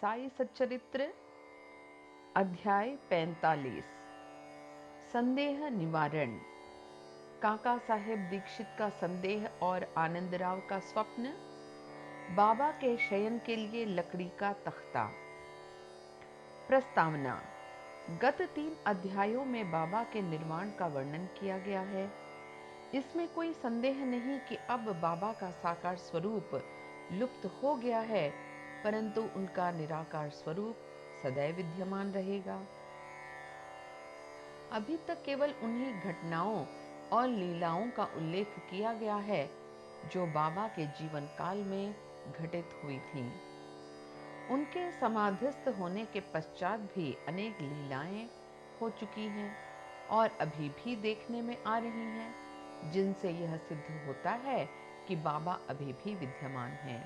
साई सच्चरित्र अध्याय 45 संदेह निवारण। काका साहेब दीक्षित का संदेह और आनंदराव का स्वप्न। बाबा के शयन के लिए लकड़ी का तख्ता। प्रस्तावना। गत 3 अध्यायों में बाबा के निर्वाण का वर्णन किया गया है। इसमें कोई संदेह नहीं कि अब बाबा का साकार स्वरूप लुप्त हो गया है, परंतु उनका निराकार स्वरूप सदैव विद्यमान रहेगा। अभी तक केवल उन्हीं घटनाओं और लीलाओं का उल्लेख किया गया है जो बाबा के जीवन काल में घटित हुई थीं। उनके समाधिस्थ होने के पश्चात भी अनेक लीलाएं हो चुकी हैं और अभी भी देखने में आ रही हैं, जिनसे यह सिद्ध होता है कि बाबा अभी भी विद्यमान हैं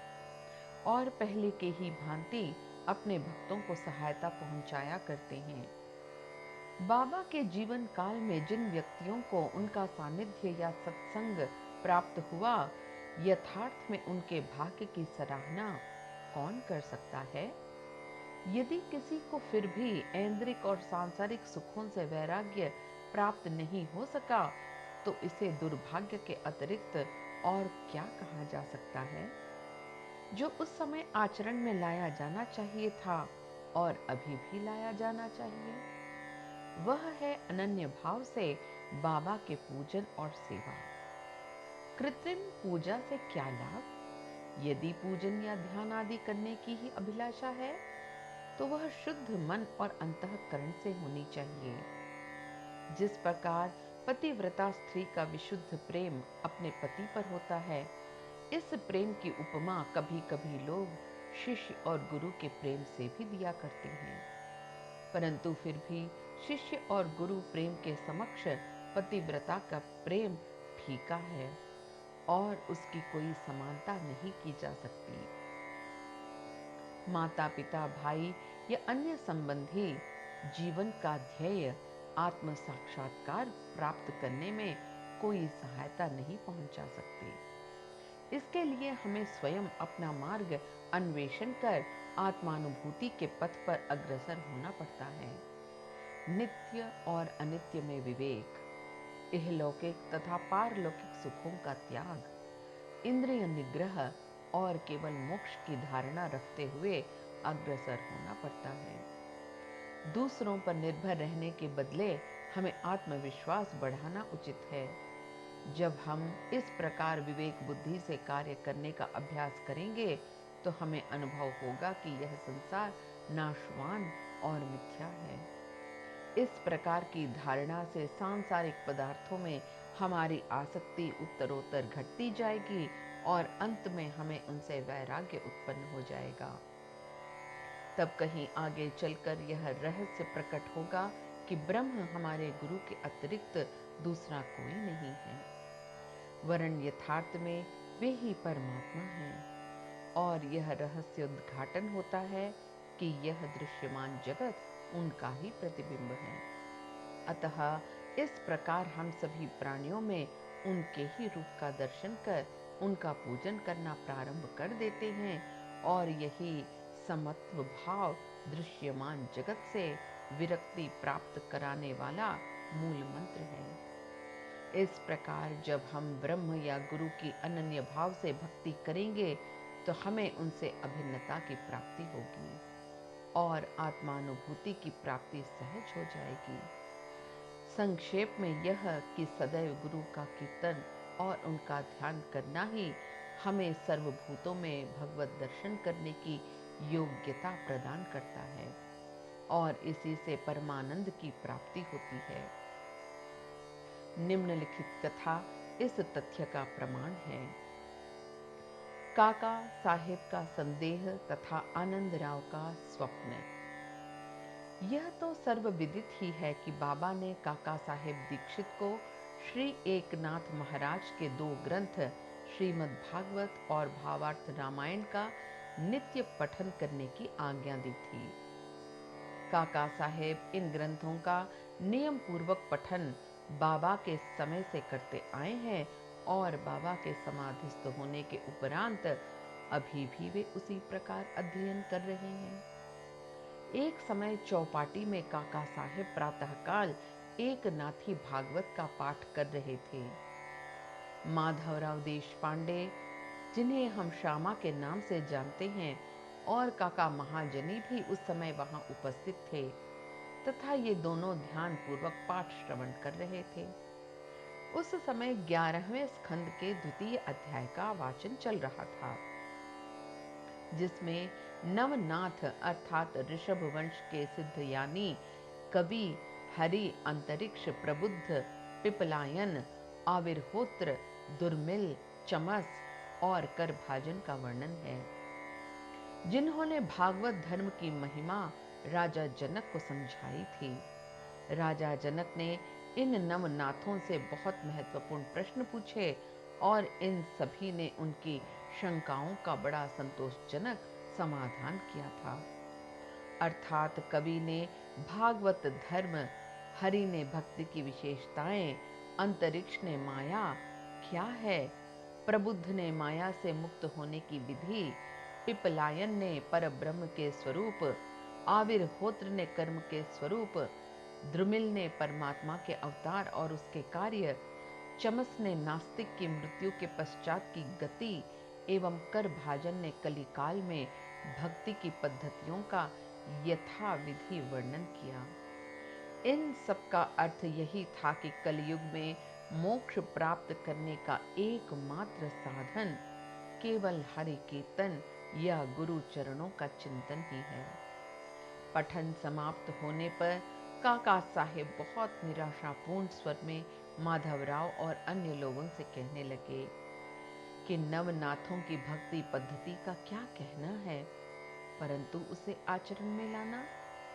और पहले के ही भांति अपने भक्तों को सहायता पहुंचाया करते हैं। बाबा के जीवन काल में जिन व्यक्तियों को उनका सानिध्य या सत्संग प्राप्त हुआ, यथार्थ में उनके भाग्य की सराहना कौन कर सकता है? यदि किसी को फिर भी ऐन्द्रिक और सांसारिक सुखों से वैराग्य प्राप्त नहीं हो सका, तो इसे दुर्भाग्य के अतिरिक्त और क्या कहा जा सकता है? जो उस समय आचरण में लाया जाना चाहिए था और अभी भी लाया जाना चाहिए, वह है अनन्य भाव से बाबा के पूजन और सेवा। कृत्रिम पूजा से क्या लाभ? यदि पूजन या ध्यान आदि करने की ही अभिलाषा है, तो वह शुद्ध मन और अंतःकरण से होनी चाहिए। जिस प्रकार पतिव्रता स्त्री का विशुद्ध प्रेम अपने पति पर होता है, इस प्रेम की उपमा कभी कभी लोग शिष्य और गुरु के प्रेम से भी दिया करते हैं, परंतु फिर भी शिष्य और गुरु प्रेम के समक्ष पतिव्रता का प्रेम फीका है और उसकी कोई समानता नहीं की जा सकती। माता पिता, भाई या अन्य संबंधी जीवन का ध्येय आत्म साक्षात्कार प्राप्त करने में कोई सहायता नहीं पहुंचा सकते। इसके लिए हमें स्वयं अपना मार्ग अन्वेषण कर आत्मानुभूति के पथ पर अग्रसर होना पड़ता है। नित्य और अनित्य में विवेक, इहलौकिक तथा पारलौकिक सुखों का त्याग, इंद्रिय निग्रह और केवल मोक्ष की धारणा रखते हुए अग्रसर होना पड़ता है। दूसरों पर निर्भर रहने के बदले हमें आत्मविश्वास बढ़ाना उचित है। जब हम इस प्रकार विवेक बुद्धि से कार्य करने का अभ्यास करेंगे, तो हमें अनुभव होगा कि यह संसार नाशवान और मिथ्या है। इस प्रकार की धारणा से सांसारिक पदार्थों में हमारी आसक्ति उत्तरोत्तर घटती जाएगी और अंत में हमें उनसे वैराग्य उत्पन्न हो जाएगा। तब कहीं आगे चलकर यह रहस्य प्रकट होगा कि ब्रह्म हमारे गुरु के अतिरिक्त दूसरा कोई नहीं है, वरन यथार्थ में वे ही परमात्मा हैं। और यह रहस्य उद्घाटन होता है कि यह दृश्यमान जगत उनका ही प्रतिबिंब है। अतः इस प्रकार हम सभी प्राणियों में उनके ही रूप का दर्शन कर उनका पूजन करना प्रारंभ कर देते हैं और यही समत्व भाव दृश्यमान जगत से विरक्ति प्राप्त कराने वाला मूल मंत्र है। इस प्रकार जब हम ब्रह्म या गुरु की अनन्य भाव से भक्ति करेंगे, तो हमें उनसे अभिन्नता की प्राप्ति होगी और आत्मानुभूति की प्राप्ति सहज हो जाएगी। संक्षेप में यह कि सदैव गुरु का कीर्तन और उनका ध्यान करना ही हमें सर्वभूतों में भगवत दर्शन करने की योग्यता प्रदान करता है और इसी से परमानंद की प्राप्ति होती है। निम्नलिखित कथा इस तथ्य का प्रमाण है। काका साहेब का संदेह तथा आनंदराव का स्वप्न। यह तो सर्वविदित ही है कि बाबा ने काका साहेब दीक्षित को श्री एकनाथ महाराज के 2 ग्रंथ श्रीमद् भागवत और भावार्थ रामायण का नित्य पठन करने की आज्ञा दी थी। काका साहेब इन ग्रंथों का नियम पूर्वक पठन बाबा के समय से करते आए हैं और बाबा के समाधिस्थ होने के उपरांत अभी भी वे उसी प्रकार अध्ययन कर रहे हैं। एक समय चौपाटी में काका साहेब प्रातःकाल एक नाथी भागवत का पाठ कर रहे थे। माधवराव देशपांडे, जिन्हें हम श्यामा के नाम से जानते हैं, और काका महाजनी भी उस समय वहां उपस्थित थे तथा ये दोनों ध्यान पूर्वक पाठ श्रवण कर रहे थे। उस समय 11वें स्कंद के द्वितीय अध्याय का वाचन चल रहा था, जिसमें नवनाथ अर्थात ऋषभ वंश के सिद्ध यानी कवि हरि, अंतरिक्ष, प्रबुद्ध, पिपलायन, आविर्होत्र, दुर्मिल, चमस और करभाजन का वर्णन है, जिन्होंने भागवत धर्म की महिमा राजा जनक को समझाई थी। राजा जनक ने इन नवनाथों से बहुत महत्वपूर्ण प्रश्न पूछे और इन सभी ने उनकी शंकाओं का बड़ा संतोषजनक समाधान किया था। अर्थात कवि ने भागवत धर्म, हरि ने भक्ति की विशेषताएं, अंतरिक्ष ने माया क्या है, प्रबुद्ध ने माया से मुक्त होने की विधि, पिपलायन ने परब्रह्म के स्वरूप, आविर्होत्र ने कर्म के स्वरूप, द्रुमिल ने परमात्मा के अवतार और उसके कार्य, चमस ने नास्तिक की मृत्यु के पश्चात की गति एवं करभाजन ने कलिकाल में भक्ति की पद्धतियों का यथाविधि वर्णन किया। इन सब का अर्थ यही था कि कलयुग में मोक्ष प्राप्त करने का एकमात्र साधन केवल हरि कीर्तन या गुरु चरणों का चिंतन ही है। पठन समाप्त होने पर काका साहेब बहुत निराशापूर्ण स्वर में माधवराव और अन्य लोगों से कहने लगे कि नवनाथों की भक्ति पद्धति का क्या कहना है, परंतु उसे आचरण में लाना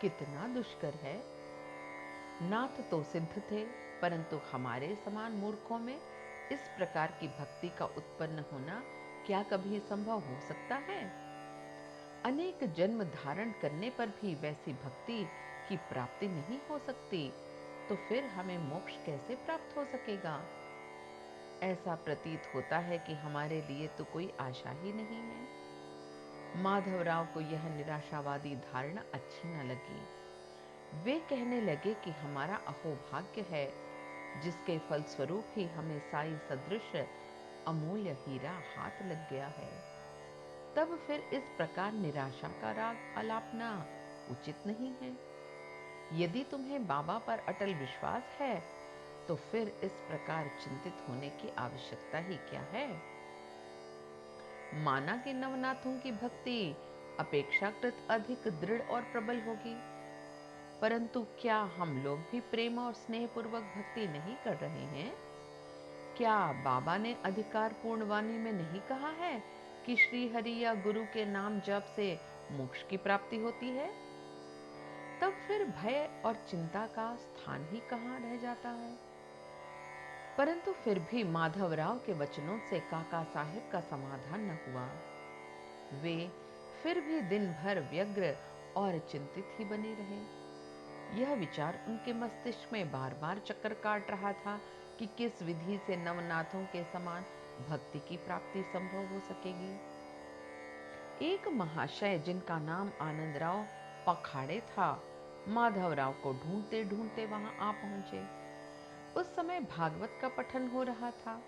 कितना दुष्कर है। नाथ तो सिद्ध थे, परंतु हमारे समान मूर्खों में इस प्रकार की भक्ति का उत्पन्न होना क्या कभी संभव हो सकता है? अनेक जन्म धारण करने पर भी वैसी भक्ति की प्राप्ति नहीं हो सकती, तो फिर हमें मोक्ष कैसे प्राप्त हो सकेगा? ऐसा प्रतीत होता है कि हमारे लिए तो कोई आशा ही नहीं है। माधवराव को यह निराशावादी धारणा अच्छी न लगी। वे कहने लगे कि हमारा अहोभाग्य है, जिसके फलस्वरूप ही हमें साई सदृश अमूल्य हीरा हाथ लग गया है। तब फिर इस प्रकार निराशा का राग आलापना उचित नहीं है। यदि तुम्हें बाबा पर अटल विश्वास है, तो फिर इस प्रकार चिंतित होने की आवश्यकता ही क्या है? माना कि नवनाथों की भक्ति अपेक्षाकृत अधिक दृढ़ और प्रबल होगी, परंतु क्या हम लोग भी प्रेम और स्नेह पूर्वक भक्ति नहीं कर रहे हैं? क्या बाबा ने अधिकार पूर्ण वाणी में नहीं कहा है कि श्री हरि या गुरु के नाम जप से मोक्ष की प्राप्ति होती है? तब फिर भय और चिंता का स्थान ही कहां रह जाता है। परंतु फिर भी माधवराव के वचनों से काका साहेब का समाधान न हुआ। वे फिर भी दिन भर व्यग्र और चिंतित ही बने रहे। यह विचार उनके मस्तिष्क में बार बार चक्कर काट रहा था कि किस विधि से नवनाथों के समान भक्ति की प्राप्ति संभव हो सकेगी। एक महाशय जिनका नाम आनंदराव पखाड़े था, माधवराव को ढूंढते ढूंढते वहां आ पहुंचे। उस समय भागवत का पठन हो रहा था।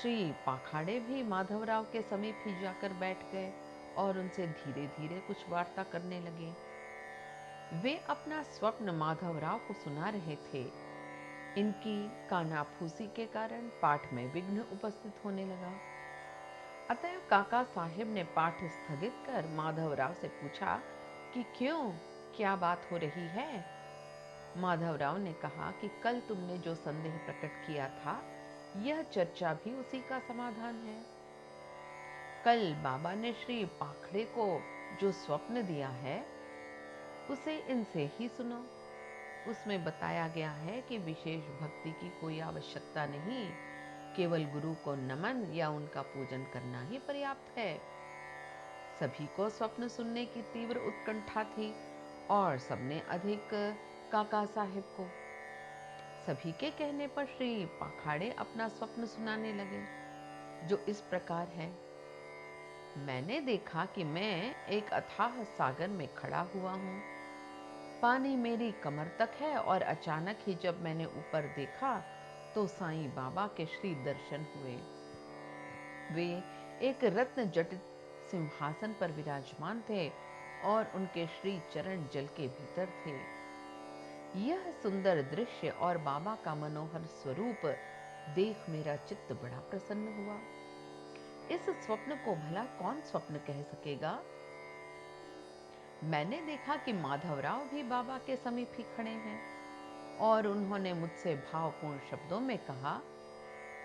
श्री पाखाड़े भी माधवराव के समीप ही जाकर बैठ गए और उनसे धीरे धीरे कुछ वार्ता करने लगे। वे अपना स्वप्न माधवराव को सुना रहे थे। इनकी कानाफूसी के कारण पाठ में विघ्न उपस्थित होने लगा। अतः काका साहेब ने पाठ स्थगित कर माधवराव से पूछा कि क्यों, क्या बात हो रही है? माधवराव ने कहा कि कल तुमने जो संदेह प्रकट किया था, यह चर्चा भी उसी का समाधान है। कल बाबा ने श्री पाखड़े को जो स्वप्न दिया है, उसे इनसे ही सुनो। उसमें बताया गया है कि विशेष भक्ति की कोई आवश्यकता नहीं, केवल गुरु को नमन या उनका पूजन करना ही पर्याप्त है। सभी को स्वप्न सुनने की तीव्र उत्कंठा थी और सबने अधिक काका साहेब को। सभी के कहने पर श्री पाखाड़े अपना स्वप्न सुनाने लगे, जो इस प्रकार है। मैंने देखा कि मैं एक अथाह सागर में खड़ा हुआ हूँ। पानी मेरी कमर तक है और अचानक ही जब मैंने ऊपर देखा तो साईं बाबा के श्री दर्शन हुए। वे एक रत्न जटित सिंहासन पर विराजमान थे और उनके श्री चरण जल के भीतर थे। यह सुंदर दृश्य और बाबा का मनोहर स्वरूप देख मेरा चित्त बड़ा प्रसन्न हुआ। इस स्वप्न को भला कौन स्वप्न कह सकेगा। मैंने देखा कि माधवराव भी बाबा के समीप ही खड़े हैं और उन्होंने मुझसे भावपूर्ण शब्दों में कहा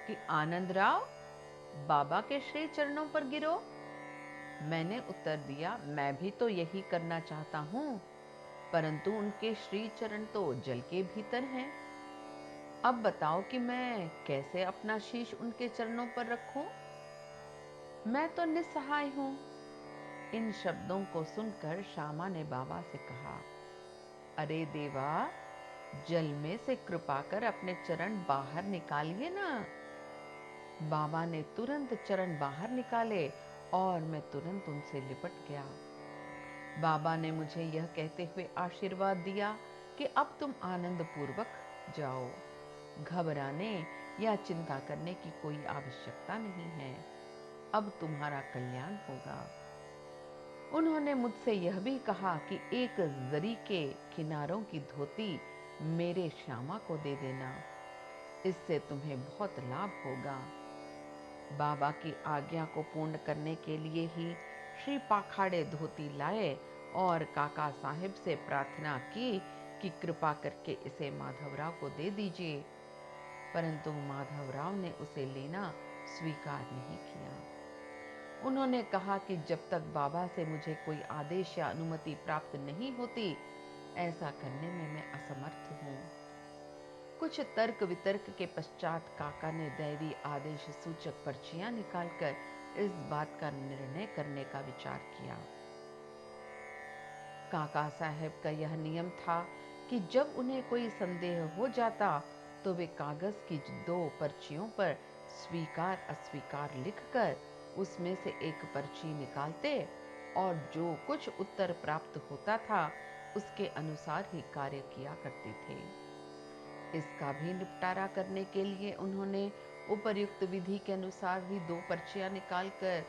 कि आनंदराव, बाबा के श्री चरणों पर गिरो। मैंने उत्तर दिया, मैं भी तो यही करना चाहता हूँ, परंतु उनके श्री चरण तो जल के भीतर हैं। अब बताओ कि मैं कैसे अपना शीश उनके चरणों पर रखूं? मैं तो निस्सहाय हूं। इन शब्दों को सुनकर श्यामा ने बाबा से कहा, अरे देवा, जल में से कृपा कर अपने चरण बाहर निकालिए ना। बाबा ने तुरंत चरण बाहर निकाले और मैं तुरंत उनसे लिपट गया। बाबा ने मुझे यह कहते हुए आशीर्वाद दिया कि अब तुम आनंद पूर्वक जाओ। घबराने या चिंता करने की कोई आवश्यकता नहीं है। अब तुम्हारा कल्याण होगा। उन्होंने मुझसे यह भी कहा कि एक जरी के किनारों की धोती मेरे श्यामा को दे देना, इससे तुम्हें बहुत लाभ होगा। बाबा की आज्ञा को पूर्ण करने के लिए ही श्री पाखाड़े धोती लाए और काका साहिब से प्रार्थना की कि कृपा करके इसे माधवराव को दे दीजिए, परंतु माधवराव ने उसे लेना स्वीकार नहीं किया। उन्होंने कहा कि जब तक बाबा से मुझे कोई आदेश या अनुमति प्राप्त नहीं होती, ऐसा करने में मैं असमर्थ हूँ। कुछ तर्क वितर्क के पश्चात काका ने दैवी आदेश सूचक पर्चियां निकालकर इस बात का निर्णय करने का विचार किया। काका साहब का यह नियम था कि जब उन्हें कोई संदेह हो जाता तो वे कागज की 2 पर्चियों पर स्वीकार अस्वीकार लिखकर उसमें से एक पर्ची निकालते और जो कुछ उत्तर प्राप्त होता था उसके अनुसार ही कार्य किया करते थे। इसका भी निपटारा करने के लिए उन्होंने उपर्युक्त विधि के अनुसार ही 2 पर्चियां निकालकर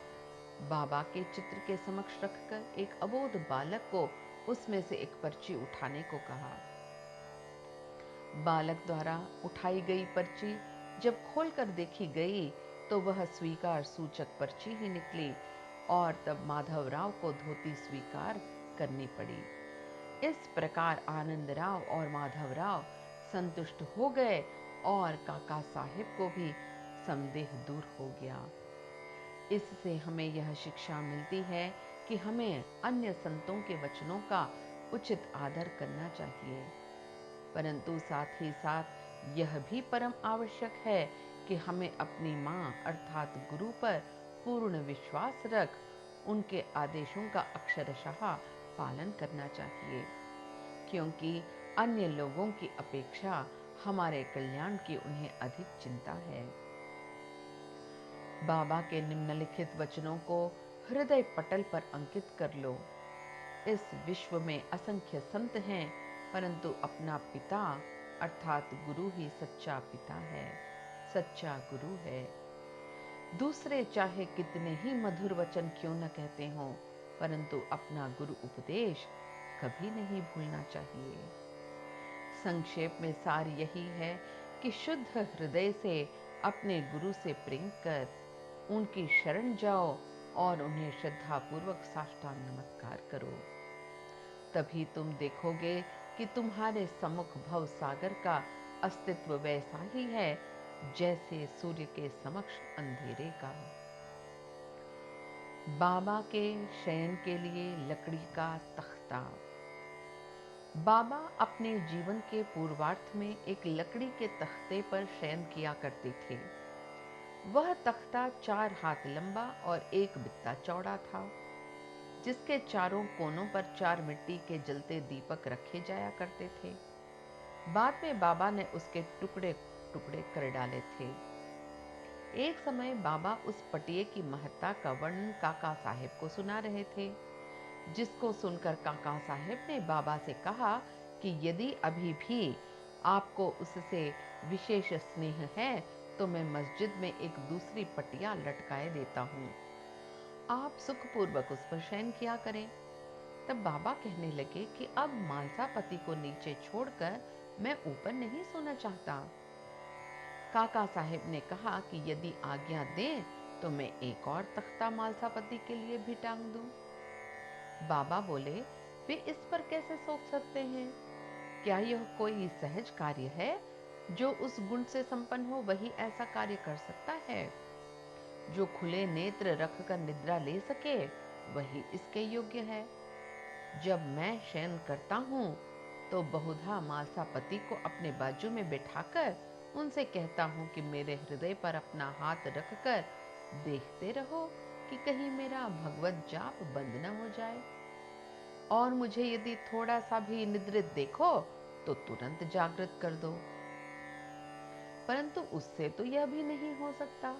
बाबा के चित्र के समक्ष रखकर एक अबोध बालक को उसमें से एक पर्ची उठाने को कहा। बालक द्वारा उठाई गई पर्ची जब खोलकर देखी गई तो वह स्वीकार सूचक पर्ची ही निकली और तब माधवराव को धोती स्वीकार करनी पड़ी। इस प्रकार आनंदराव और माधवराव संतुष्ट हो गए और काका साहिब को भी संदेह दूर हो गया। इससे हमें यह शिक्षा मिलती है कि हमें अन्य संतों के वचनों का उचित आदर करना चाहिए, परंतु साथ ही साथ यह भी परम आवश्यक है कि हमें अपनी माँ अर्थात गुरु पर पूर्ण विश्वास रख उनके आदेशों का अक्षरशः पालन करना चाहिए, क्योंकि अन्य लोगों की अपेक्षा हमारे कल्याण की उन्हें अधिक चिंता है। बाबा के निम्नलिखित वचनों को हृदय पटल पर अंकित कर लो। इस विश्व में असंख्य संत हैं, परंतु अपना पिता अर्थात गुरु ही सच्चा पिता है, सच्चा गुरु है। दूसरे चाहे कितने ही मधुर वचन क्यों न कहते हों, परंतु अपना गुरु उपदेश कभी नहीं भूलना चाहिए। संक्षेप में सार यही है कि शुद्ध हृदय से अपने गुरु से प्रेम कर उनकी शरण जाओ और उन्हें श्रद्धापूर्वक साष्टांग नमस्कार करो। तभी तुम देखोगे कि तुम्हारे सम्मुख भव सागर का अस्तित्व वैसा ही है जैसे सूर्य के समक्ष अंधेरे का। बाबा के शयन के लिए लकड़ी का तख्ता। बाबा अपने जीवन के पूर्वार्ध में एक लकड़ी के तख्ते पर शयन किया करते थे। वह तख्ता 4 हाथ लंबा और 1 बित्ता चौड़ा था, जिसके चारों कोनों पर 4 मिट्टी के जलते दीपक रखे जाया करते थे। बाद में बाबा ने उसके टुकड़े टुकड़े कर डाले थे। एक समय बाबा उस पटिये की महत्ता का वर्णन काका साहेब को सुना रहे थे, जिसको सुनकर काका साहेब ने बाबा से कहा कि यदि अभी भी आपको उससे विशेष स्नेह है तो मैं मस्जिद में एक दूसरी पटिया लटकाए देता हूँ, आप सुखपूर्वक उस पर शयन किया करें। तब बाबा कहने लगे कि अब मालसापति को नीचे छोड़कर मैं ऊपर नहीं सोना चाहता। काका साहेब ने कहा कि यदि आज्ञा दें तो मैं एक और तख्ता मालसापति के लिए भी टांग दूं। बाबा बोले, वे इस पर कैसे सोच सकते हैं? क्या यह कोई सहज कार्य है? जो उस गुण से संपन्न हो वही ऐसा कार्य कर सकता है। जो खुले नेत्र रखकर निद्रा ले सके वही इसके योग्य है। जब मैं शयन करता हूँ तो बहुधा मालसापति को अपने बाजू में बिठाकर उनसे कहता हूँ कि मेरे हृदय पर अपना हाथ रखकर देखते रहो कि कहीं मेरा भगवत जाप बंद न हो जाए, और मुझे यदि थोड़ा सा भी निद्रित देखो तो तुरंत जागृत कर दो। परंतु उससे तो यह भी नहीं हो सकता।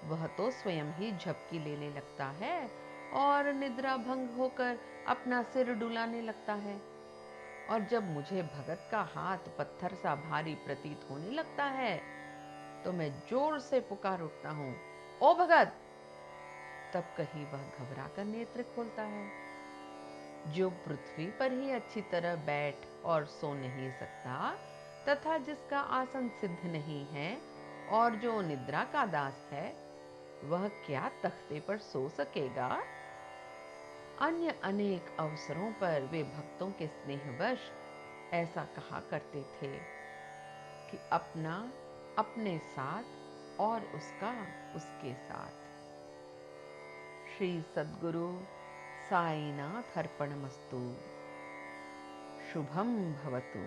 वह तो स्वयं ही झपकी लेने लगता है और निद्रा भंग होकर अपना सिर डुलाने लगता है, और जब मुझे भगत का हाथ पत्थर सा भारी प्रतीत होने लगता है तो मैं जोर से पुकार उठता हूँ, ओ भगत! तब कहीं वह घबरा कर नेत्र खोलता है। जो पृथ्वी पर ही अच्छी तरह बैठ और सो नहीं सकता तथा जिसका आसन सिद्ध नहीं है और जो निद्रा का दास है, वह क्या तख्ते पर सो सकेगा? अन्य अनेक अवसरों पर वे भक्तों के स्नेहवश ऐसा कहा करते थे कि अपना अपने साथ और उसका उसके साथ। श्री सद्गुरु साईनाथ अर्पणमस्तु। शुभम भवतु।